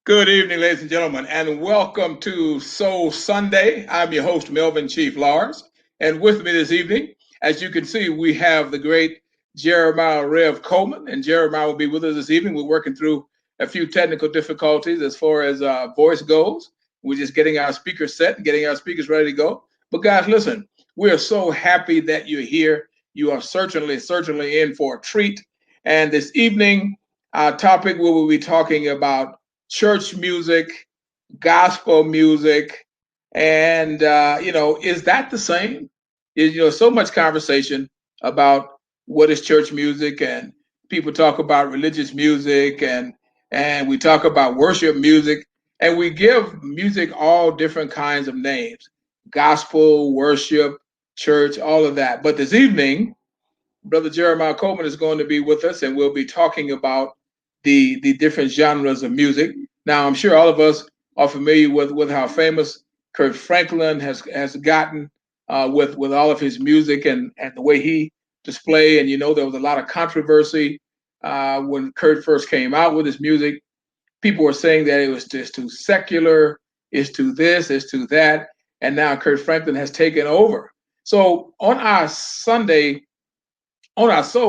Good evening, ladies and gentlemen, and welcome to Soul Sunday. I'm your host, Melvin Chief Lawrence, and with me this evening, as you can see, we have the great Jeremiah Rev Coleman, and Jeremiah will be with us this evening. We're working through a few technical difficulties as far as voice goes. We're just getting our speakers set and getting our speakers ready to go. But guys, listen, we are so happy that you're here. You are certainly in for a treat. And this evening, our topic we will be talking about church music, gospel music, and is that the same? So much conversation about what is church music, and people talk about religious music, and we talk about worship music, and we give music all different kinds of names: gospel, worship, church, all of that. But this evening, Brother Jeremiah Coleman is going to be with us, and we'll be talking about the different genres of music. Now, I'm sure all of us are familiar with how famous Kurt Franklin has gotten with all of his music and the way he displayed. And there was a lot of controversy when Kurt first came out with his music. People were saying that it was just too secular, it's too this, it's too that, and now Kurt Franklin has taken over. So on our Soul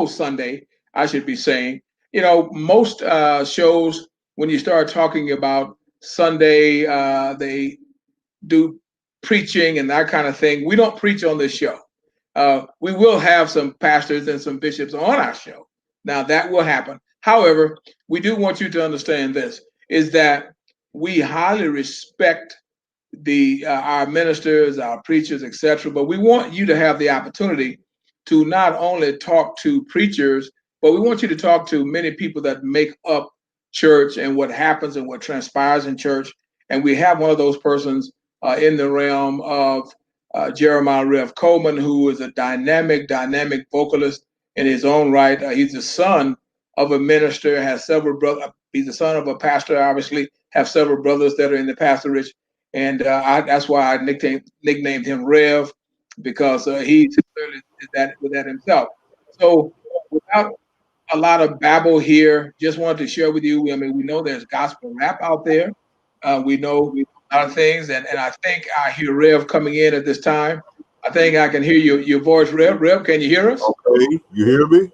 Sunday, I should be saying, most shows, when you start talking about Sunday, they do preaching and that kind of thing. We don't preach on this show. We will have some pastors and some bishops on our show. Now, that will happen. However, we do want you to understand this, is that we highly respect our ministers, our preachers, etc. But we want you to have the opportunity to not only talk to preachers, but we want you to talk to many people that make up church and what happens and what transpires in church. And we have one of those persons in the realm of Jeremiah Rev Coleman, who is a dynamic vocalist in his own right. He's the son of a minister, has several brothers. He's the son of a pastor, obviously, have several brothers that are in the pastorage. And that's why I nicknamed him Rev, because he clearly did that with that himself. So without a lot of babble here, just wanted to share with you. I mean, we know there's gospel rap out there. We know a lot of things, and I think I hear Rev coming in at this time. I think I can hear your voice, Rev. Rev, can you hear us? Okay, you hear me?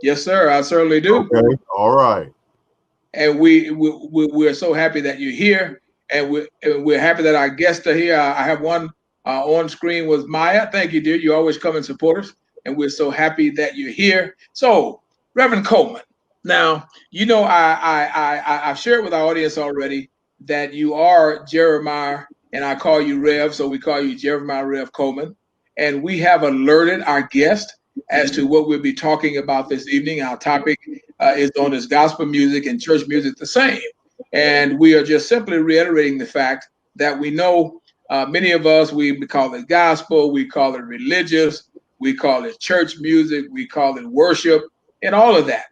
Yes, sir. I certainly do. Okay, all right. And we're so happy that you're here, and we're happy that our guests are here. I have one on screen with Maya. Thank you, dear. You always come and support us, and we're so happy that you're here. So, Reverend Coleman, now I've shared with our audience already that you are Jeremiah, and I call you Rev, so we call you Jeremiah Rev Coleman, and we have alerted our guest as to what we'll be talking about this evening. Our topic is on his gospel music and church music the same. And we are just simply reiterating the fact that we know many of us, we call it gospel, we call it religious, we call it church music, we call it worship, and all of that.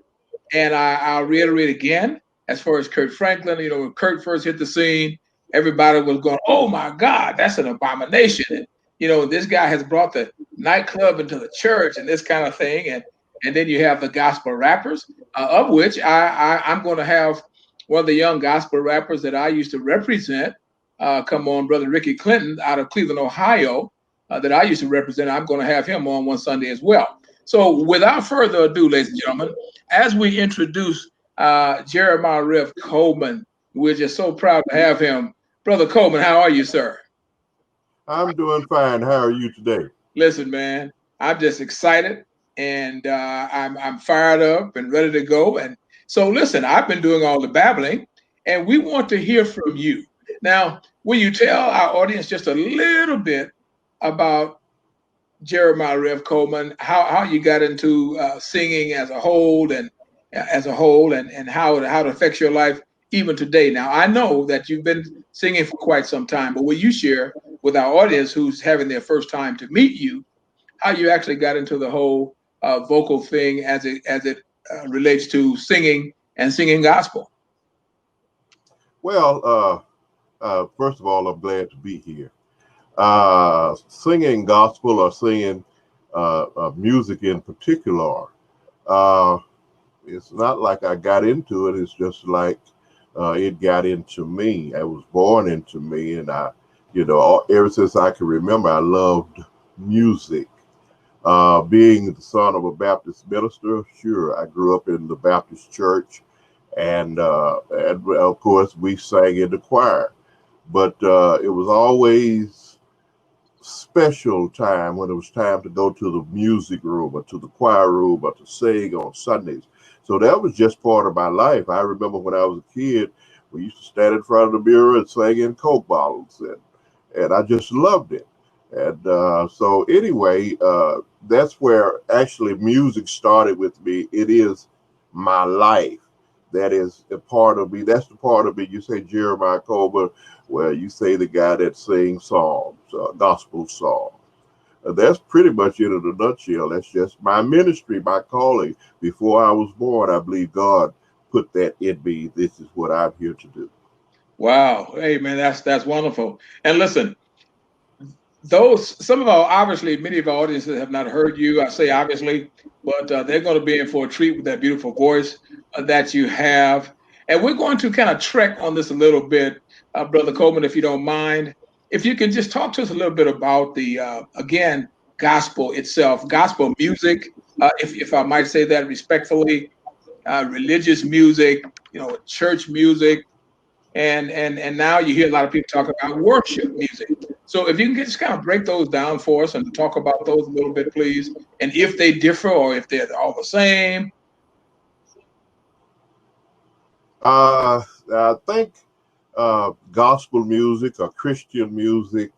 And I'll reiterate again, as far as Kurt Franklin, when Kurt first hit the scene, everybody was going, "Oh my God, that's an abomination." And, this guy has brought the nightclub into the church and this kind of thing. And then you have the gospel rappers, of which I'm going to have one of the young gospel rappers that I used to represent come on, Brother Ricky Clinton out of Cleveland, Ohio, that I used to represent. I'm going to have him on one Sunday as well. So without further ado, ladies and gentlemen, as we introduce Jeremiah Rev Coleman, we're just so proud to have him. Brother Coleman, how are you, sir? I'm doing fine. How are you today? Listen, man, I'm just excited, and I'm fired up and ready to go. And so, listen, I've been doing all the babbling, and we want to hear from you. Now, will you tell our audience just a little bit about Jeremiah Rev Coleman, how you got into singing as a whole, and how it affects your life even today? Now, I know that you've been singing for quite some time, but will you share with our audience who's having their first time to meet you how you actually got into the whole vocal thing as it relates to singing and singing gospel? Well, first of all, I'm glad to be here. Singing gospel or singing music in particular, uh, it's not like I got into it. It's just like it got into me. It was born into me, and ever since I can remember, I loved music. Being the son of a Baptist minister, sure, I grew up in the Baptist church, and of course we sang in the choir. But it was always special time when it was time to go to the music room or to the choir room or to sing on Sundays. So that was just part of my life. I remember when I was a kid, we used to stand in front of the mirror and sing in Coke bottles, and I just loved it. And so anyway, that's where actually music started with me. It is my life. That is a part of me. That's the part of me. You say Jeremiah Coleman, well, you say the guy that sings psalms, gospel songs. That's pretty much it in a nutshell. That's just my ministry, my calling. Before I was born, I believe God put that in me. This is what I'm here to do. Wow. Hey, man, that's wonderful. And listen, obviously, many of our audiences have not heard you. I say obviously, but they're going to be in for a treat with that beautiful voice that you have. And we're going to kind of trek on this a little bit, Brother Coleman, if you don't mind. If you can just talk to us a little bit about the, again, gospel itself, gospel music, if I might say that respectfully, religious music, church music, and now you hear a lot of people talk about worship music. So if you can just kind of break those down for us and talk about those a little bit, please, and if they differ or if they're all the same. I think gospel music or Christian music,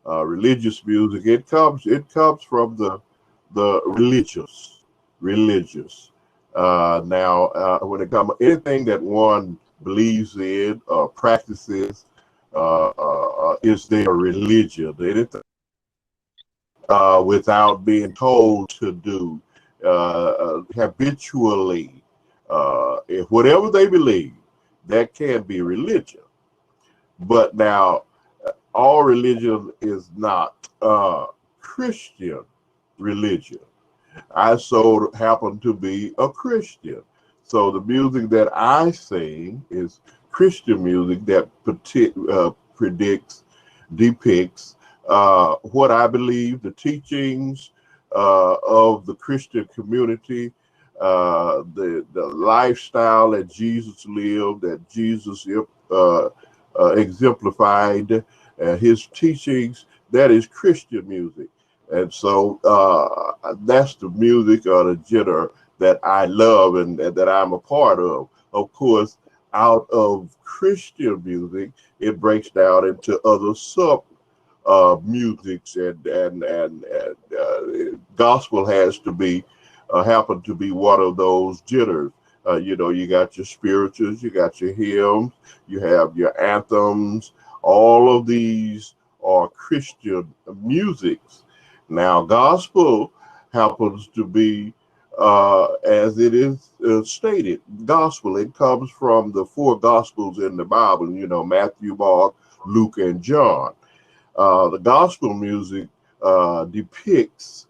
religious music, it comes from the religious. Now, when it comes anything that one believes in or practices, is their religion. Anything without being told to do habitually, if whatever they believe, that can be religion. But now, all religion is not Christian religion. I so happen to be a Christian. So the music that I sing is Christian music that predicts, depicts what I believe, the teachings of the Christian community, the lifestyle that Jesus lived, that Jesus exemplified, his teachings. That is Christian music. And so that's the music or the genre that I love and that I'm a part of. Of course, out of Christian music, it breaks down into other sub musics, and gospel has to be happen to be one of those genres. You got your spirituals, you got your hymns, you have your anthems. All of these are Christian musics. Now, gospel happens to be, as it is stated, gospel. It comes from the four gospels in the Bible, Matthew, Mark, Luke, and John. The gospel music depicts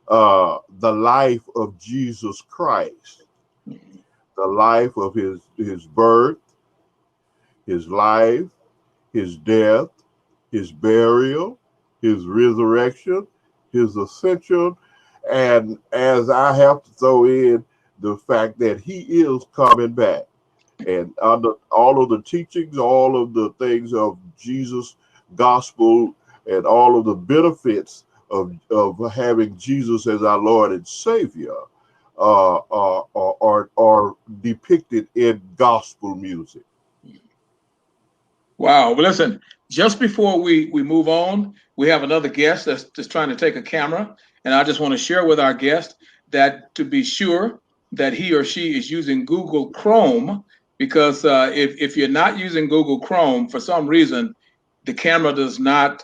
the life of Jesus Christ, the life of his birth, his life, his death, his burial, his resurrection, his ascension, and as I have to throw in the fact that he is coming back. And under all of the teachings, all of the things of Jesus' gospel, and all of the benefits of having Jesus as our Lord and Savior are depicted in gospel music. Wow. Well, listen, just before we move on, we have another guest that's just trying to take a camera. And I just want to share with our guest that to be sure that he or she is using Google Chrome, because if you're not using Google Chrome, for some reason, the camera does not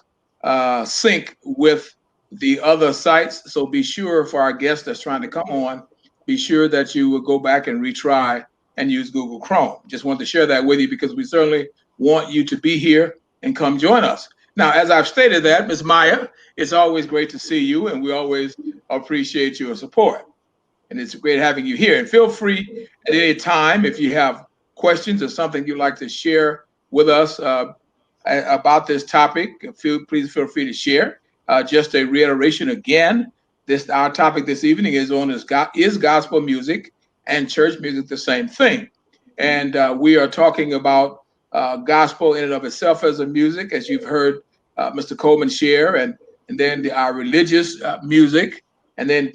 sync with the other sites. So be sure for our guest that's trying to come on, be sure that you will go back and retry and use Google Chrome. Just wanted to share that with you because we certainly want you to be here and come join us. Now, as I've stated that, Ms. Maya, it's always great to see you, and we always appreciate your support. And it's great having you here. And feel free at any time, if you have questions or something you'd like to share with us about this topic, please feel free to share. Just a reiteration again, our topic this evening is gospel music and church music the same thing? And we are talking about gospel in and of itself as a music, as you've heard Mr. Coleman share, and then our religious music, and then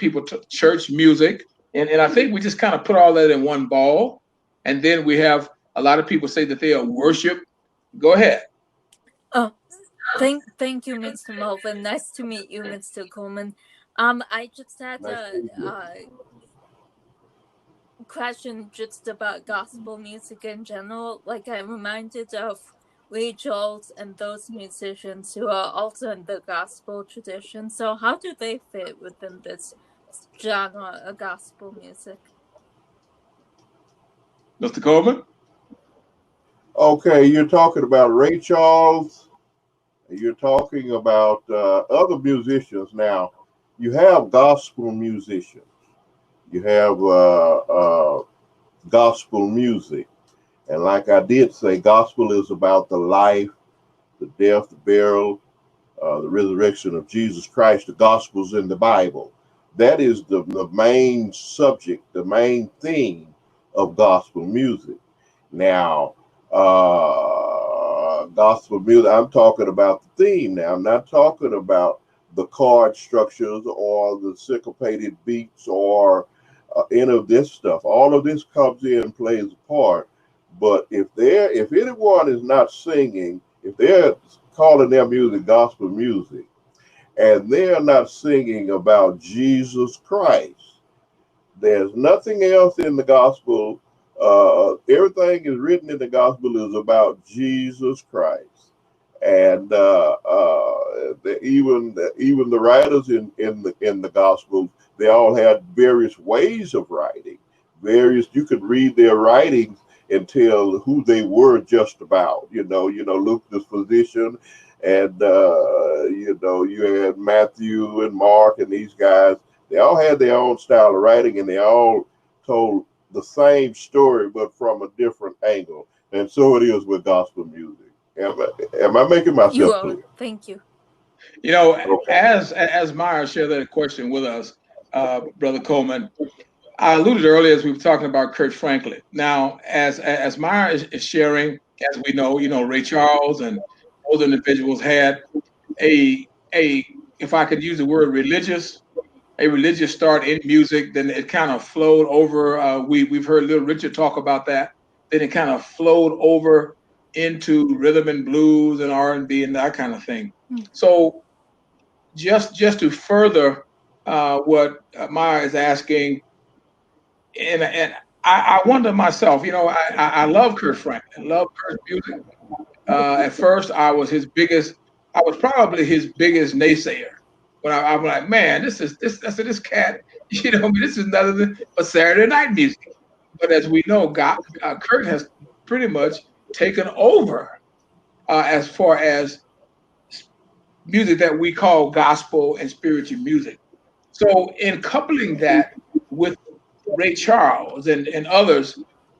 church music. And I think we just kind of put all that in one ball. And then we have a lot of people say that they are worship. Go ahead. Oh, thank you, Mr. Melvin. Nice to meet you, Mr. Coleman. I just had a question just about gospel music in general. Like, I'm reminded of Ray Charles and those musicians who are also in the gospel tradition. So how do they fit within this genre of gospel music? Mr. Coleman? Okay, you're talking about Ray Charles. You're talking about other musicians. Now, you have gospel musicians. You have gospel music. And like I did say, gospel is about the life, the death, the burial, the resurrection of Jesus Christ. The gospel's in the Bible. That is the main subject, the main theme of gospel music. Now, gospel music, I'm talking about the theme now. I'm not talking about the chord structures or the syncopated beats or any of this stuff. All of this comes in and plays a part. But if anyone is not singing, if they're calling their music gospel music, and they're not singing about Jesus Christ, there's nothing else in the gospel. Everything is written in the gospel is about Jesus Christ, and even the writers in the gospel, they all had various ways of writing. You could read their writings and tell who they were just about. Luke the physician, and you had Matthew and Mark and these guys. They all had their own style of writing, and they all told the same story, but from a different angle. And so it is with gospel music. Am I making myself clear? Thank you. Okay. As Myra shared that question with us, Brother Coleman, I alluded earlier as we were talking about Kirk Franklin. Now, as Myra is sharing, as we know, Ray Charles and those individuals had if I could use the word religious start in music, then it kind of flowed over. We've heard Little Richard talk about that. Then it kind of flowed over into rhythm and blues and R&B and that kind of thing. So just to further what Maya is asking, and I wonder myself, I love Kirk Franklin, I love Kirk's music. At first, I was probably his biggest naysayer. But I'm like, man, this cat, this is nothing but Saturday night music. But as we know, Kurt has pretty much taken over as far as music that we call gospel and spiritual music. So in coupling that with Ray Charles and others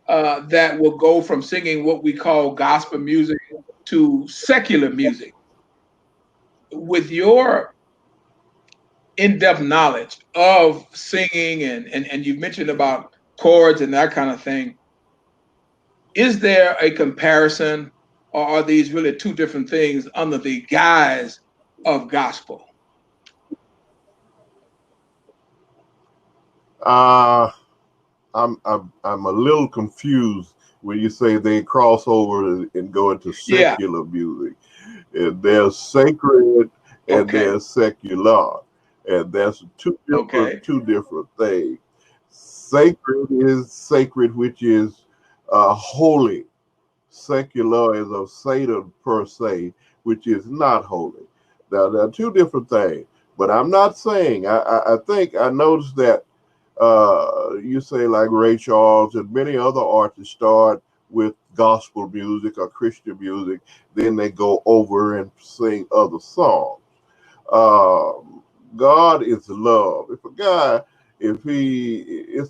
that will go from singing what we call gospel music to secular music, with your in-depth knowledge of singing and you've mentioned about chords and that kind of thing, is there a comparison, or are these really two different things under the guise of gospel? I'm a little confused when you say they cross over and go into secular music. And there's sacred and there's secular, and that's two different things. Sacred is sacred, which is holy. Secular is of Satan per se, which is not holy. Now, there are two different things. But I'm not saying, I think I noticed that you say like Ray Charles and many other artists start with gospel music or Christian music, then they go over and sing other songs. God is love. It's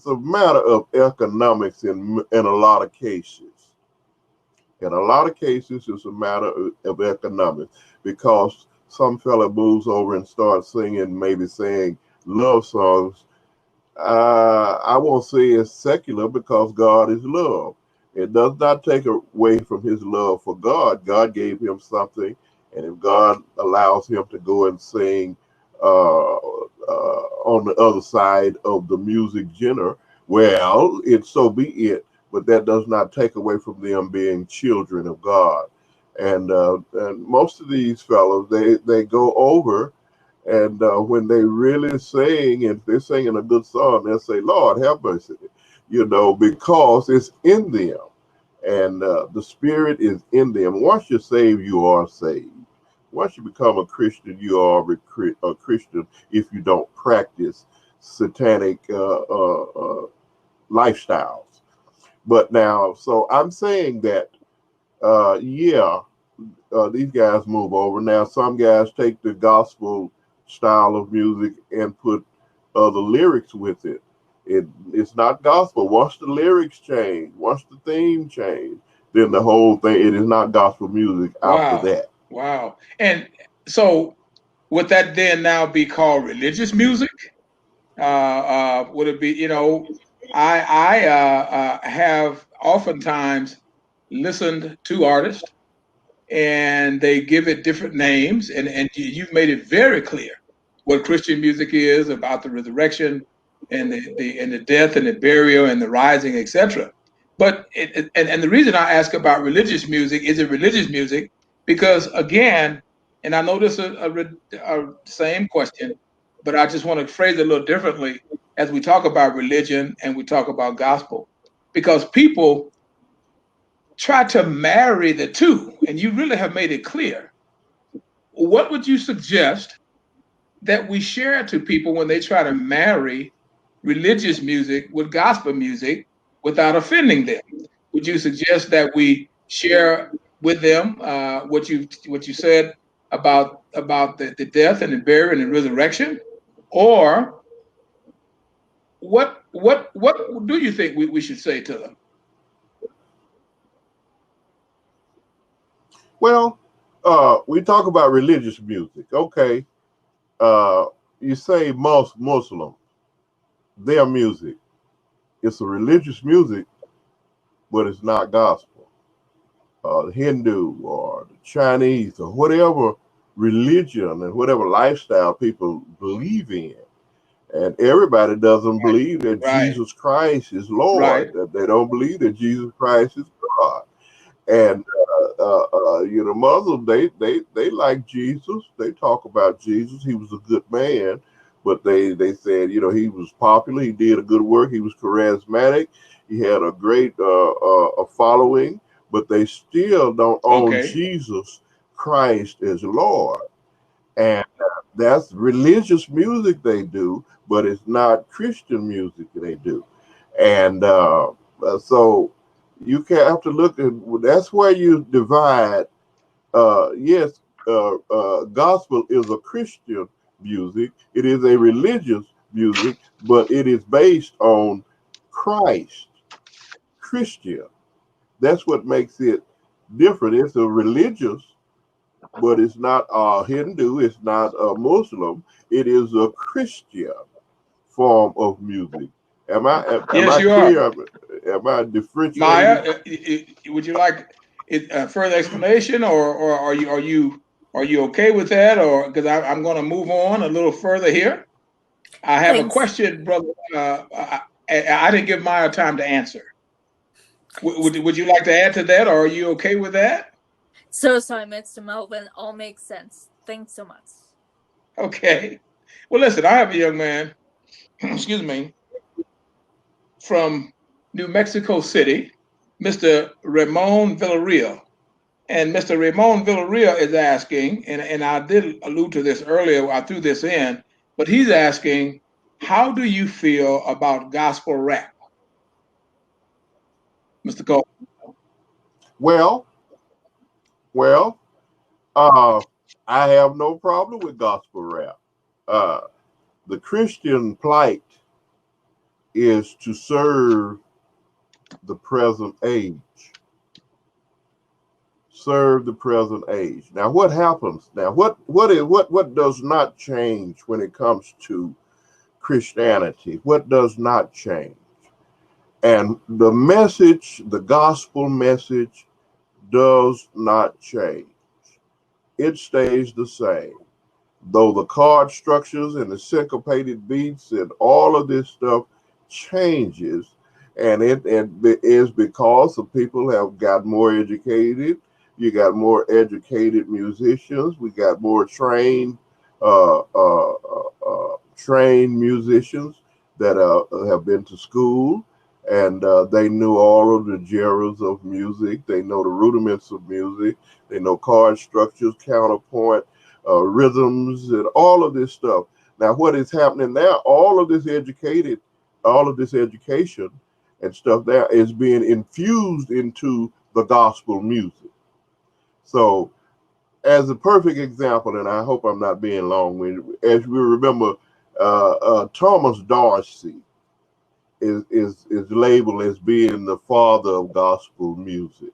a matter of economics in a lot of cases. In a lot of cases, it's a matter of economics, because some fella moves over and starts singing, maybe saying love songs. I won't say it's secular, because God is love. It does not take away from his love for God. God gave him something, and if God allows him to go and sing on the other side of the music genre, well, it so be it. But that does not take away from them being children of God. And most of these fellows, they go over, and when they really sing, and if they're singing a good song, they'll say, Lord, have mercy, because it's in them. And the Spirit is in them. Once you're saved, you are saved. Once you become a Christian, you are a Christian if you don't practice satanic lifestyles. But now, so I'm saying that, these guys move over. Now, some guys take the gospel style of music and put the lyrics with it. It's not gospel. Once the lyrics change, once the theme change, then the whole thing, it is not gospel music after Wow. that. Wow. And so would that then now be called religious music? Would it be, I have oftentimes listened to artists and they give it different names, and you've made it very clear what Christian music is about the resurrection and the death and the burial and the rising, etc. But and the reason I ask about religious music, is it religious music? Because again, and I know this is a same question, but I just want to phrase it a little differently as we talk about religion and we talk about gospel, because people try to marry the two, and you really have made it clear. What would you suggest that we share to people when they try to marry religious music with gospel music without offending them? Would you suggest that we share with them what you said about the death and the burial and the resurrection, or what do you think we should say to them? Well, we talk about religious music. Okay. Uh, you say most Muslim, their music, it's a religious music, but it's not gospel. The Hindu or the Chinese or whatever religion and whatever lifestyle people believe in. And everybody doesn't Right, believe that right, Jesus Christ is right. Lord, that they don't believe that Jesus Christ is God. And Muslims, they like Jesus. They talk about Jesus. He was a good man, but they said, he was popular. He did a good work. He was charismatic. He had a great a following, but they still don't own Okay. Jesus Christ as Lord. And that's religious music they do, but it's not Christian music they do. And so you can have to look at, that's where you divide. Yes, gospel is a Christian music. It is a religious music, but it is based on Christ, Christian. That's what makes it different. It's a religious, but it's not a Hindu, it's not a Muslim. It is a Christian form of music. Am Yes, I you are. clear? Am I differentiating? Maya, would you like a further explanation, or are you okay with that, or because I'm going to move on a little further here? I have a Thanks. question, brother. I didn't give Maya time to answer. Would you like to add to that, or are you okay with that? So sorry, Mr. Melvin. All makes sense. Thanks so much. Okay. Well, listen, I have a young man, excuse me, from New Mexico City, Mr. Ramon Villarreal. And Mr. Ramon Villarreal is asking, and I did allude to this earlier, I threw this in, but he's asking, how do you feel about gospel rap, Mr. Cole? Well, well, uh, I have no problem with gospel rap. Uh, the Christian plight is to serve the present age. serve the present age. Now, what happens now? What does not change when it comes to Christianity? What does not change? And the message, the gospel message, does not change. It stays the same. Though the chord structures and the syncopated beats and all of this stuff changes, and it is because the people have got more educated. You got more educated musicians. We got more trained trained musicians that have been to school, and they knew all of the genres of music. They know the rudiments of music. They know chord structures, counterpoint, rhythms, and all of this stuff. Now, what is happening now? All of this education and stuff there is being infused into the gospel music. So, as a perfect example, and I hope I'm not being long-winded, as we remember, Thomas Dorsey is labeled as being the father of gospel music.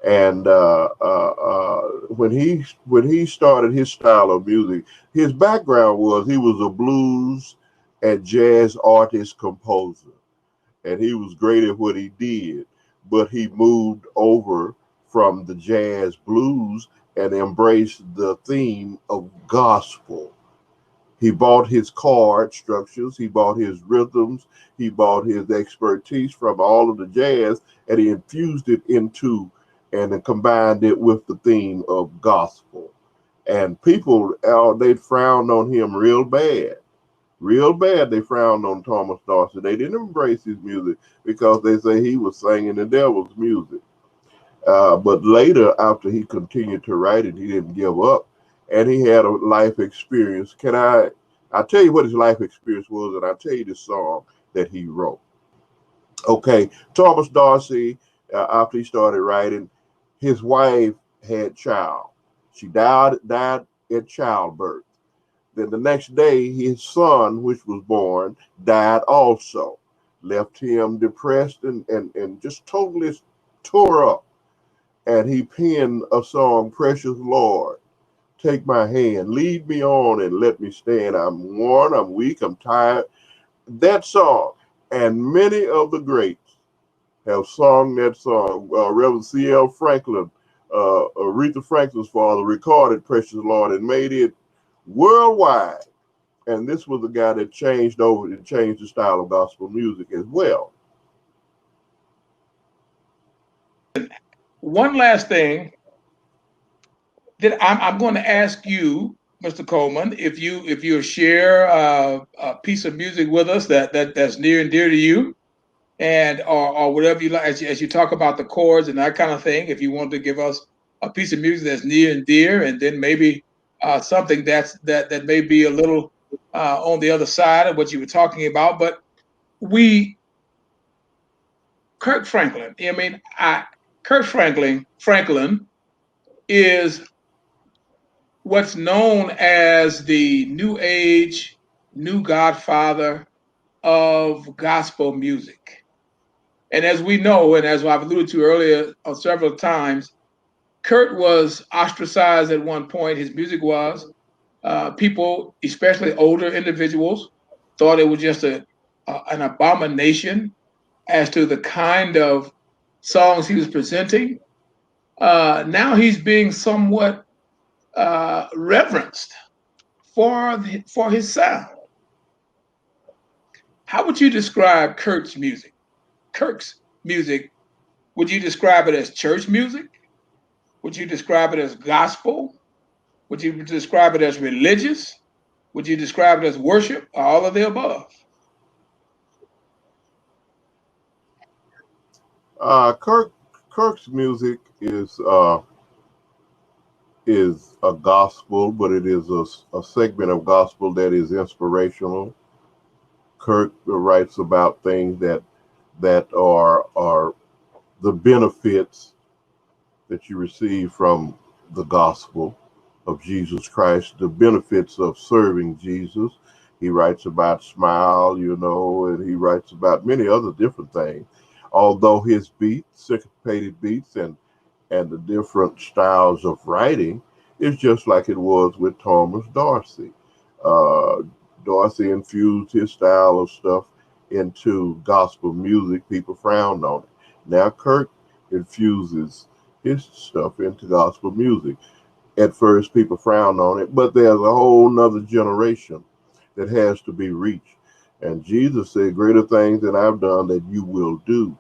And when he started his style of music, his background was he was a blues and jazz artist composer, and he was great at what he did. But he moved over from the jazz blues and embraced the theme of gospel. He bought his chord structures, he bought his rhythms, he bought his expertise from all of the jazz, and he infused it into and then combined it with the theme of gospel. And people, they frowned on him real bad. Real bad, they frowned on Thomas Dorsey. They didn't embrace his music because they say he was singing the devil's music. But later, after he continued to write it, he didn't give up. And he had a life experience. I'll tell you what his life experience was, and I'll tell you the song that he wrote. Okay, Thomas Dorsey, after he started writing, his wife had child. She died at childbirth. Then the next day, his son, which was born, died also. Left him depressed and just totally tore up. And he penned a song, Precious Lord, take my hand, lead me on and let me stand. I'm worn, I'm weak, I'm tired. That song, and many of the greats have sung that song. Reverend C.L. Franklin, Aretha Franklin's father, recorded Precious Lord and made it worldwide. And this was the guy that changed the style of gospel music as well. One last thing that I'm going to ask you, Mr. Coleman, if you share a piece of music with us that's near and dear to you, and or whatever you like, as you talk about the chords and that kind of thing. If you want to give us a piece of music that's near and dear, and then maybe something that may be a little on the other side of what you were talking about. But Kirk Franklin. Kirk Franklin is what's known as the new age, new godfather of gospel music. And as we know, and as I've alluded to earlier several times, Kurt was ostracized at one point. His music was. People, especially older individuals, thought it was just an abomination as to the kind of songs he was presenting. Now he's being somewhat reverenced for his sound. How would you describe Kirk's music? Kirk's music, would you describe it as church music? Would you describe it as gospel? Would you describe it as religious? Would you describe it as worship? Or all of the above? Kirk's music is a gospel, but it is a segment of gospel that is inspirational. Kirk writes about things that are the benefits that you receive from the gospel of Jesus Christ, the benefits of serving Jesus. He writes about smile, and he writes about many other different things. Although his beats, syncopated beats and and the different styles of writing is just like it was with Thomas Dorsey. Dorsey infused his style of stuff into gospel music. People frowned on it. Now Kirk infuses his stuff into gospel music. At first, people frowned on it, but there's a whole nother generation that has to be reached. And Jesus said, greater things than I've done that you will do.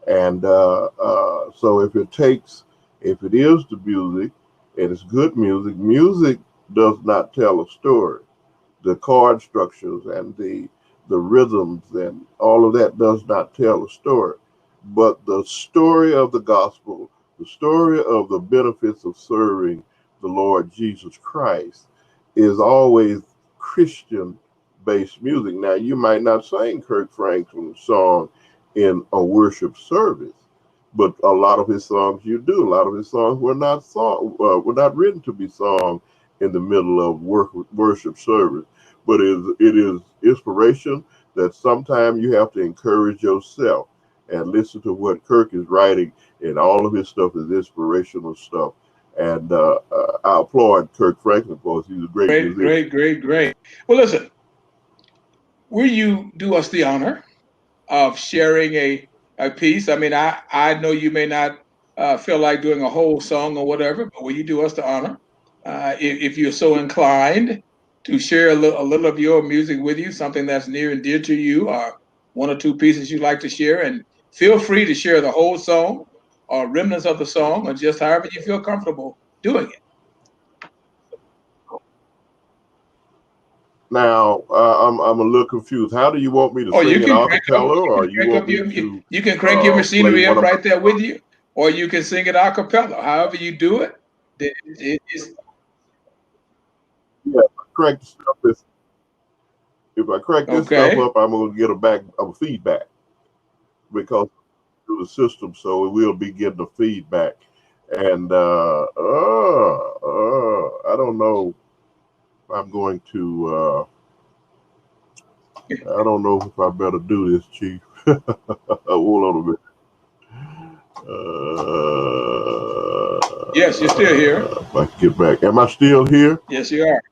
And so if it is the music, and it's good music, music does not tell a story. The chord structures and the rhythms and all of that does not tell a story. But the story of the gospel, the story of the benefits of serving the Lord Jesus Christ is always Christian-based music. Now, you might not sing Kirk Franklin's song in a worship service, but a lot of his songs you do. A lot of his songs were not written to be sung in the middle of worship service. But it is inspiration that sometimes you have to encourage yourself and listen to what Kirk is writing, and all of his stuff is inspirational stuff. And I applaud Kirk Franklin because he's a great musician. Great. Well, listen, will you do us the honor of sharing a piece? I mean, I know you may not feel like doing a whole song or whatever, but will you do us the honor, if you're so inclined, to share a little of your music with you, something that's near and dear to you, or one or two pieces you'd like to share? And feel free to share the whole song or remnants of the song, or just however you feel comfortable doing it. Now, I'm a little confused. How do you want me to sing it a cappella, or you want me to? You can crank your machinery up right there with you, or you can sing it a cappella. However you do it, yeah. Crank the stuff. If I crank this stuff up, I'm going to get a feedback because through the system, so we'll be getting the feedback. And I don't know if I'm going to. I don't know if I better do this, Chief. Hold on a minute. Yes, you're still here. If I can get back. Am I still here? Yes, you are.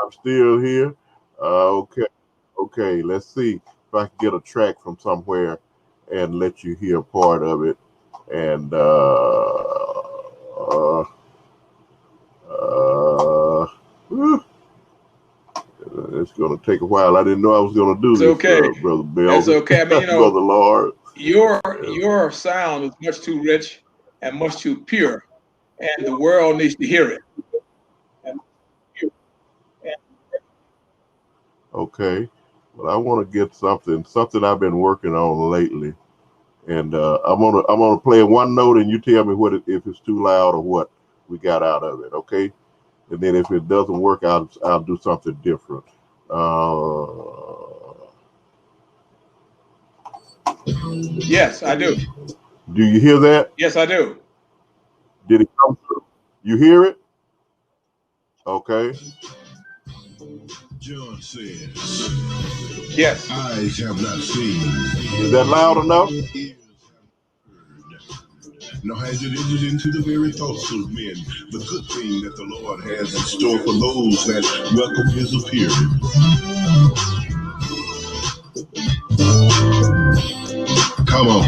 I'm still here. Okay. Let's see if I can get a track from somewhere and let you hear part of it. And it's going to take a while. I didn't know I was going to do this, Brother Bill. That's okay. I mean, Brother Lord. Your sound is much too rich and much too pure, and the world needs to hear it. Okay. Well, I want to get something I've been working on lately, and I'm gonna play one note, and you tell me if it's too loud or what we got out of it. Okay. And then if it doesn't work, I'll do something different. Yes, I do. Do you hear that? Yes, I do. Did it come through? You hear it? Okay. John says, yes. Eyes have not seen. Is that loud enough? Ears have heard. Nor has it entered into the very thoughts of men the good thing that the Lord has in store for those that welcome his appearing. Come on.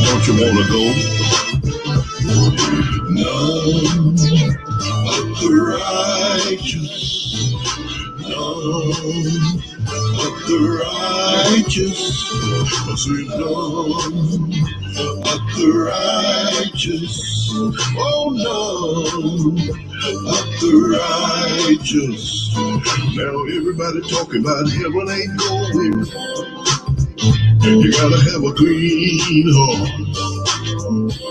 Don't you want to go? None of the righteous, none of the righteous, I say none of the righteous, oh none of the righteous. Now everybody talking about heaven ain't going. You gotta have a clean heart.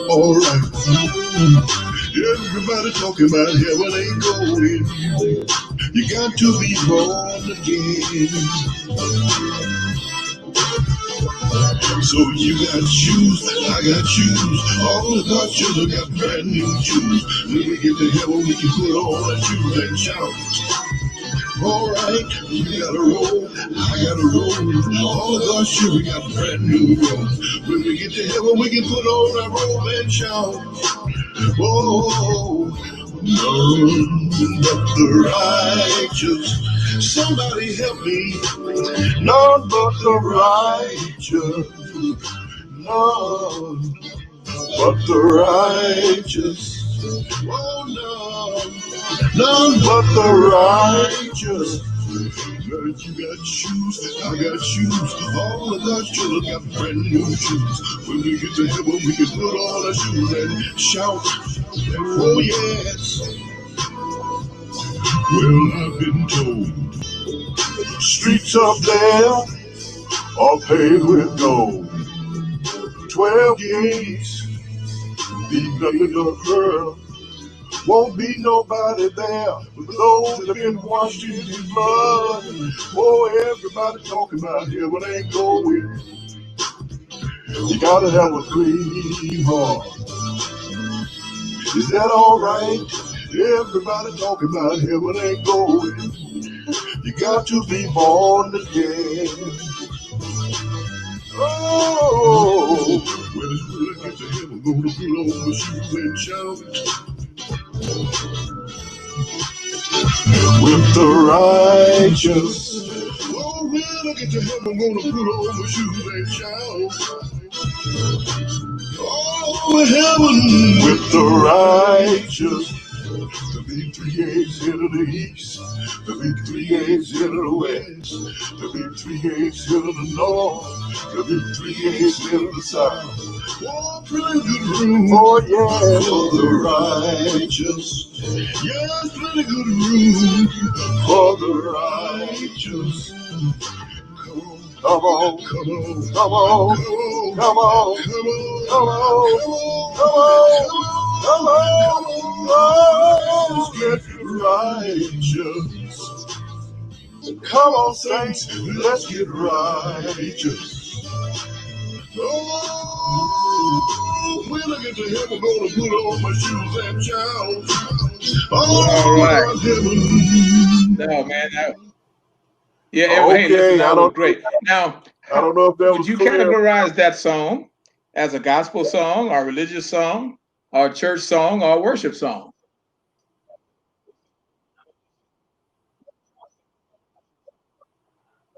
All right. Everybody talking about heaven ain't going. You got to be born again. So you got shoes, I got shoes. All of our children got brand new shoes. When we get to heaven, we can put on our shoes and shout. All right, you gotta roll, I gotta roll. All of us sure we got brand new roll. When we get to heaven, we can put on that roll and shout. Oh, none but the righteous. Somebody help me. None but the righteous. None but the righteous. Oh, none but the righteous. But you got shoes, I got shoes. All of our children got brand new shoes. When we get to heaven, we can put on our shoes and shout. Oh yes. Well, I've been told streets up there are paved with gold. 12 gates, leave nothing to pearl. Won't be nobody there but those that have been washed in his blood. Oh, everybody talking about heaven ain't going. You gotta have a clean heart. Is that all right? Everybody talking about heaven ain't going. You got to be born again. Oh, well, it's good to get to heaven. Gonna put on my shoes and shout. With the righteous. Oh, when I get to heaven, I'm gonna put on my shoes and shout. Oh, heaven with the righteous. The big 3 8s into the east. The big 3 8s into the west. The big 3 8s into the north. The big 3 8s into the south. Oh, pretty good room. Oh, yeah, for the righteous. Yes, pretty good room for the righteous. Come on, come on, come on, come on, come on, come on, come on, come on, get righteous. Come on, saints, let's get righteous. Oh, when I get to heaven, I'm gonna put on my shoes and shout. All right. No, man. Yeah, okay, hey, listen, that was great. Now, I don't know if that would was you clear. categorize that song as a gospel song, or a religious song, or a church song, or a worship song?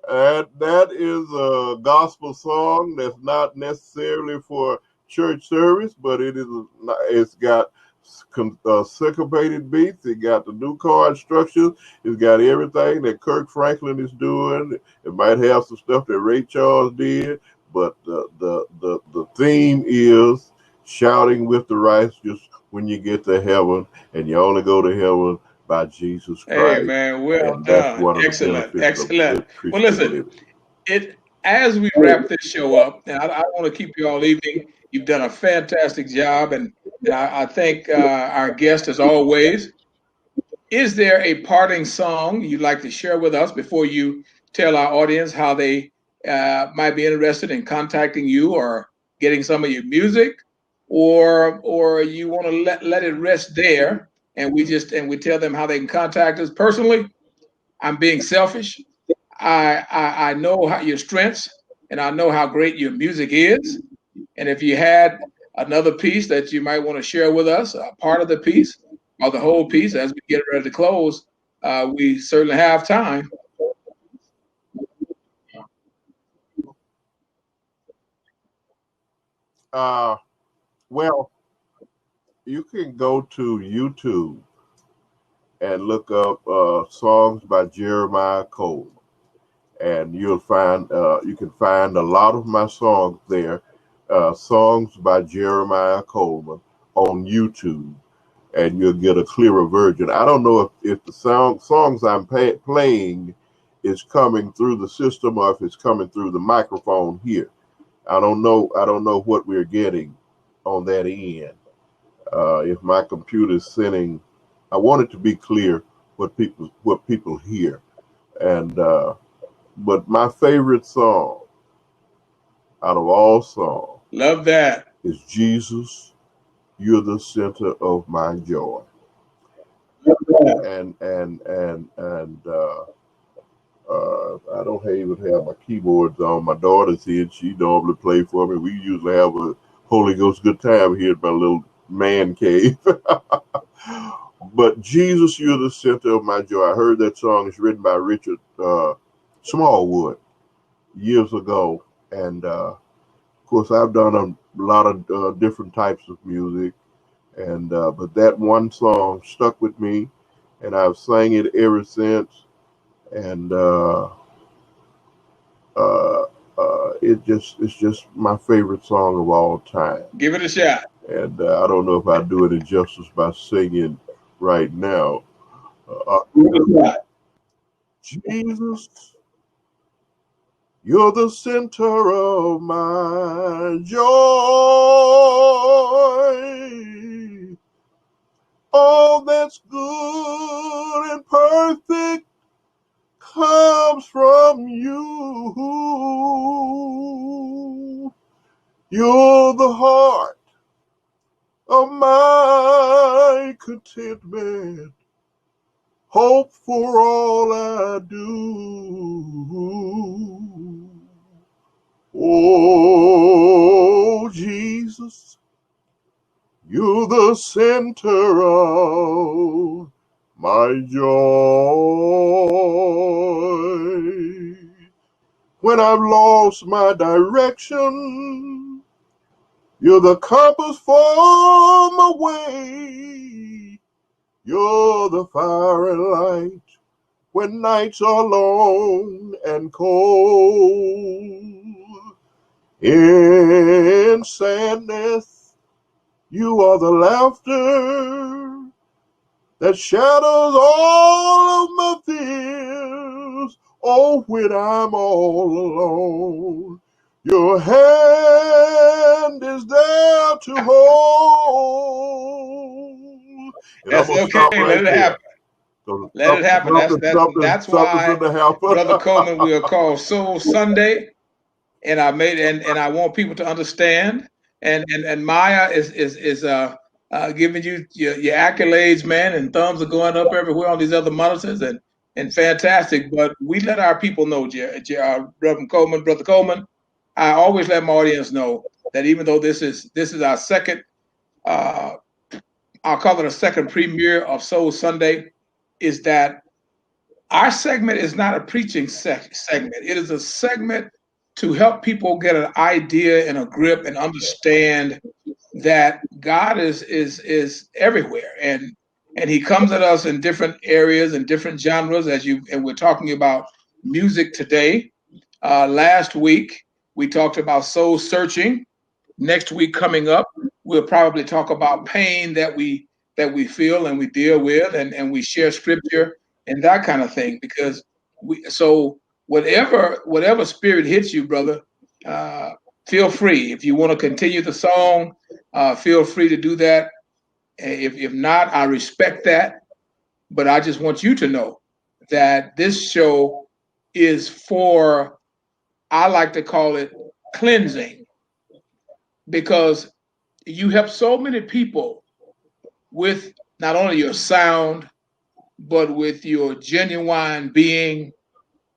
That is a gospel song that's not necessarily for church service, but it's got syncopated beats. It got the new chord structures. It's got everything that Kirk Franklin is doing. It might have some stuff that Ray Charles did, but the theme is shouting with the righteous when you get to heaven, and you only go to heaven by Jesus Christ. Hey, man, well And that's done. one of the Excellent, benefits of excellent. Christian Well, listen, living. as we wrap this show up, and I want to keep you all evening. You've done a fantastic job, and I thank our guest as always. Is there a parting song you'd like to share with us before you tell our audience how they might be interested in contacting you or getting some of your music, or you want to let it rest there and we tell them how they can contact us? Personally, I'm being selfish. I know how your strengths, and I know how great your music is. And if you had another piece that you might want to share with us, a part of the piece or the whole piece as we get ready to close, we certainly have time. Well, you can go to YouTube and look up songs by Jeremiah Coleman, and you can find a lot of my songs there, songs by Jeremiah Coleman on YouTube, and you'll get a clearer version. I don't know if the songs I'm playing is coming through the system or if it's coming through the microphone here. I don't know what we're getting on that end. If my computer is sending, I want it to be clear what people hear. And but my favorite song out of all songs, love that, is Jesus, You're the Center of My Joy. I don't even have my keyboards on. My daughter's here. She normally play for me. We usually have a Holy Ghost good time here at my little man cave. But Jesus, you're the center of my joy. I heard that song. It's written by Richard Smallwood years ago. And of course, I've done a lot of different types of music. And but that one song stuck with me, and I've sang it ever since. And it's just my favorite song of all time. Give it a shot. And I don't know if I do it justice by singing right now. Jesus, you're the center of my joy. All that's good and perfect comes from you. You're the heart of my contentment, hope for all I do. Oh, Jesus, you're the center of my joy. When I've lost my direction, you're the compass for my way. You're the fire and light when nights are long and cold. In sadness, you are the laughter that shadows all of my fears. Oh, when I'm all alone, your hand is there to hold. That's okay. Let it happen. Let it happen. That's why, Brother Coleman, we are called Soul Sunday. And I made and I want people to understand. And Maya is giving you your accolades, man, and thumbs are going up everywhere on these other monitors, and fantastic. But we let our people know, Reverend Coleman, Brother Coleman. I always let my audience know that even though this is our second, I'll call it a second premiere of Soul Sunday, is that our segment is not a preaching segment. It is a segment to help people get an idea and a grip and understand that God is everywhere, and He comes at us in different areas and different genres. And we're talking about music today. Last week we talked about soul searching. Next week coming up, we'll probably talk about pain that we feel and we deal with, and we share scripture and that kind of thing. Because whatever spirit hits you, brother, feel free. If you want to continue the song, feel free to do that. If not, I respect that. But I just want you to know that this show is for, I like to call it cleansing, because you help so many people with not only your sound, but with your genuine being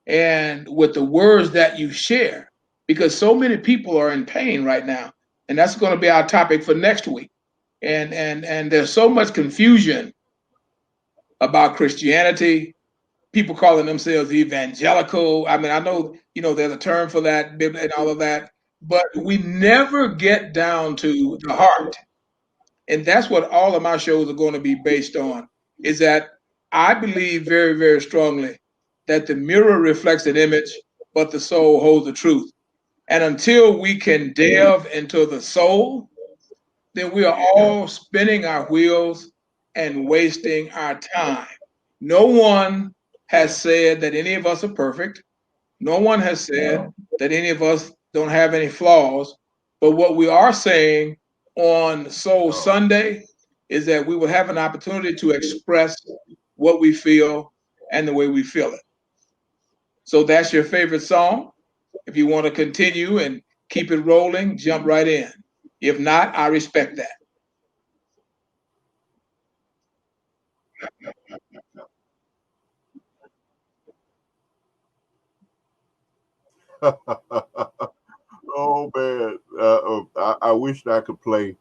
and with the words that you share, because so many people are in pain right now. And that's going to be our topic for next week. And there's so much confusion about Christianity, people calling themselves evangelical. I mean, I know, there's a term for that and all of that, but we never get down to the heart. And that's what all of my shows are going to be based on, is that I believe very, very strongly that the mirror reflects an image, but the soul holds the truth. And until we can delve into the soul, then we are all spinning our wheels and wasting our time. No one has said that any of us are perfect. No one has said that any of us don't have any flaws. But what we are saying on Soul Sunday is that we will have an opportunity to express what we feel and the way we feel it. So that's your favorite song. If you want to continue and keep it rolling, jump right in. If not, I respect that. Oh man, I wish I could play,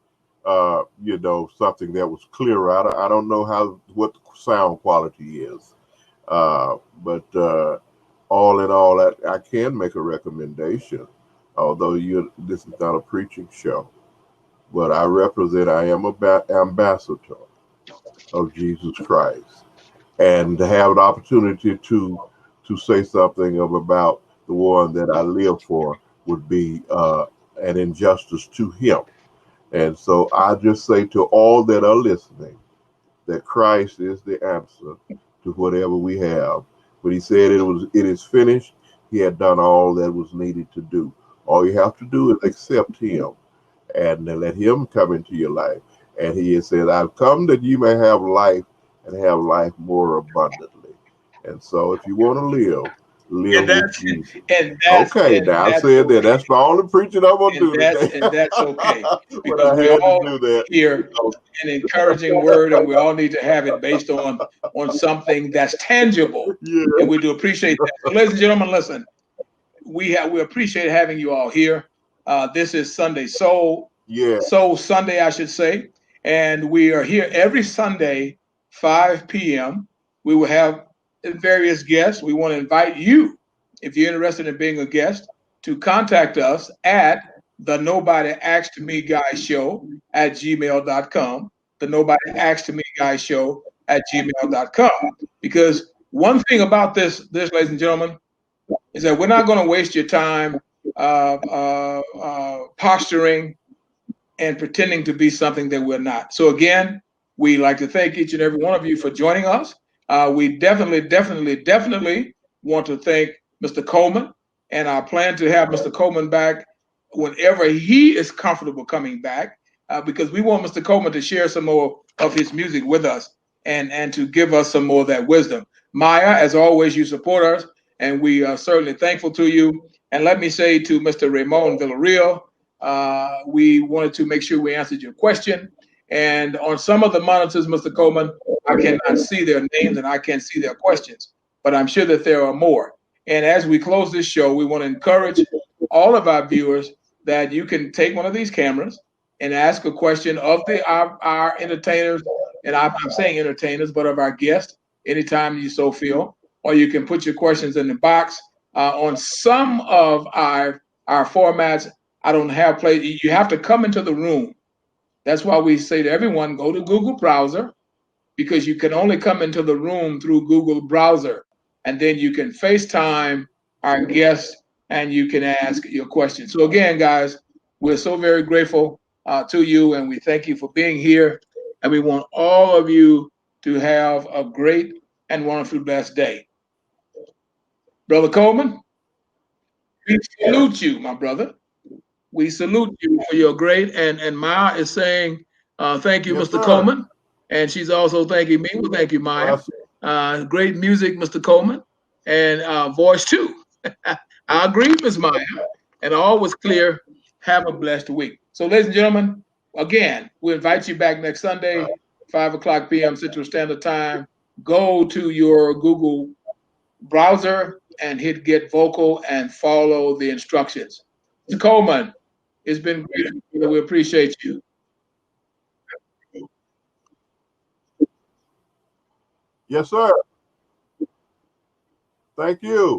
something that was clearer. I don't know what the sound quality is, but all in all, I can make a recommendation. Although this is not a preaching show, but I am a ambassador of Jesus Christ, and to have an opportunity to say something about the one that I live for would be an injustice to him. And so I just say to all that are listening that Christ is the answer to whatever we have. When he said it is finished, he had done all that was needed to do. All you have to do is accept him and let him come into your life. And he has said, I've come that you may have life and have life more abundantly. And so if you want to live with Jesus. Okay, now I said that. That's the only preaching I'm going to do today. And that's okay. Because we all hear an encouraging word, and we all need to have it based on something that's tangible. Yeah. And we do appreciate that. So, ladies and gentlemen, listen, we appreciate having you all here. This is Sunday Soul Sunday, I should say. And we are here every Sunday, 5 p.m. We will have various guests. We want to invite you, if you're interested in being a guest, to contact us at the Nobody Asked Me Guy Show at gmail.com. The Nobody Asked Me Guy Show at gmail.com. Because one thing about this, ladies and gentlemen, is that we're not going to waste your time posturing and pretending to be something that we're not. So again, we like to thank each and every one of you for joining us. We definitely want to thank Mr. Coleman, and I plan to have Mr. Coleman back whenever he is comfortable coming back, because we want Mr. Coleman to share some more of his music with us and to give us some more of that wisdom. Maya, as always, you support us, and we are certainly thankful to you. And let me say to Mr. Ramon Villarreal, we wanted to make sure we answered your question. And on some of the monitors, Mr. Coleman, I cannot see their names and I can't see their questions, but I'm sure that there are more. And as we close this show, we want to encourage all of our viewers that you can take one of these cameras and ask a question of our entertainers, and I'm saying entertainers, but of our guests, anytime you so feel, or you can put your questions in the box. On some of our formats, I don't have play. You have to come into the room. That's why we say to everyone, go to Google Browser, because you can only come into the room through Google Browser. And then you can FaceTime our guests and you can ask your questions. So again, guys, we're so very grateful to you, and we thank you for being here. And we want all of you to have a great and wonderful, blessed day. Brother Coleman, we salute you, my brother. We salute you for your great, and Maya is saying thank you, Yes, Mr. sir. Coleman, and she's also thanking me. Well, thank you, Maya. Great music, Mr. Coleman, and voice too. I agree, Ms. Maya, and all was clear. Have a blessed week. So, ladies and gentlemen, again, we invite you back next Sunday, 5 o'clock p.m. Central Standard Time. Go to your Google browser and hit Get Vocal and follow the instructions. Mr. Coleman, it's been great. We appreciate you. Yes, sir. Thank you.